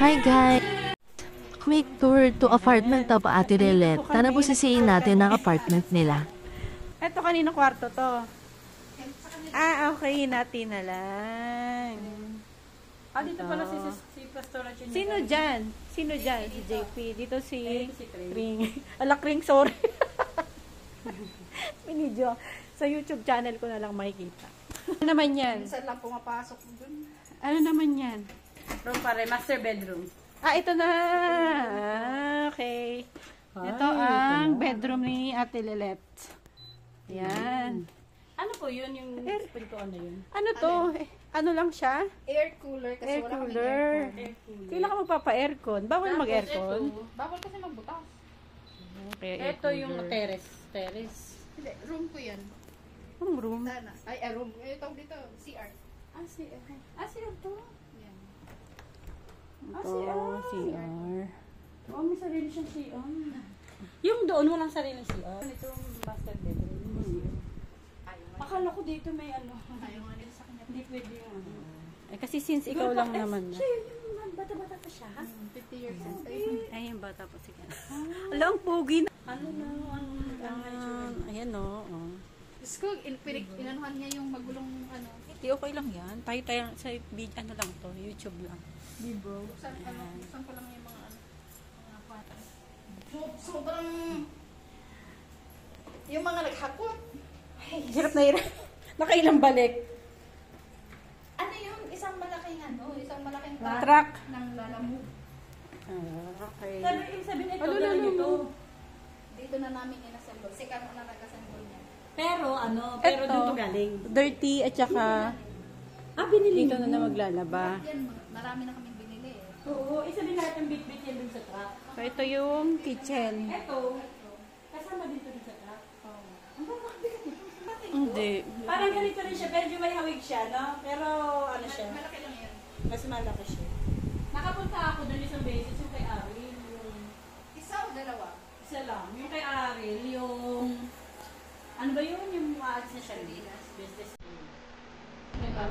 Hi guys! Quick tour to apartment of Ate Lelet. Tara po sisihin natin ang apartment nila. Ito kanino kwarto to? Okay, natin na lang. Dito pala si Pastora Chin. Sino dyan? Sino dyan? Si JP. Dito si Kring. Kring, sorry. Minidyo. Sa YouTube channel ko na lang makikita. Ano naman yan? Minsan lang pumapasok dun. Ano naman yan? Room pare, master bedroom. Ito na. Okay. Ito ang bedroom ni Ate Lelet. Yan. Ano po yun? Yung pintuan na yun? Ano to? Ano lang siya? Air cooler. Kasi Air wala kaming cooler. aircon. Kailan ka magpapa-aircon? Bawal mag-aircon? Bawal kasi magbutas. Okay, Ito yung terrace. Terrace. Hindi, room ko yan. Anong room? Sana. Ay, room. Ito dito, CR. CR to? Yan. Ito, CR. Oh, may sarili siyang CR. Yung doon walang sariling CR. Ito yung master bedroom. Akala ko dito may ano. Ayaw nga nila sa kanya. Hindi pwede yung ano. Kasi since ikaw lang naman na. Siya yung bata-bata pa siya. 50 years old. Ay, yung bata pa sige. Alam, ang pogi na. Ano na? Ayan o. Oh. Diyos ko, inanuhan niya yung magulong ano. Di okay lang yan. Tayo sa ano lang to, YouTube lang. Libro. Saan ko lang yung mga ano. Mga kwarto. Sobrang yung mga naghakot. Hirap na hirap. Nakailang balik. Ano yung isang malaking Truck. ng lalamove. Okay. Ibig sabihin ito, Ano, ganun ito. Dito na namin inassemble. Second na nag-assemble niya. Pero Ito. doon to galing. Dirty at saka Binili dito na maglalaba. Yan, marami na kaming binili eh. Oo, isabihin lahat ng bit-bit yan dun sa truck. So, ito yung kitchen. Ito, kasama dito dun sa truck. Hindi. Parang ganito rin siya, pero may hawig siya, no? Pero ano siya, Malaki lang yan. mas malaki siya. Nakapunta ako dun isang beses yung kay Ariel, yung Isa o dalawa? isa lang. Yung kay Ariel, yung ano ba yun? Yung aalis na siya business. Diba?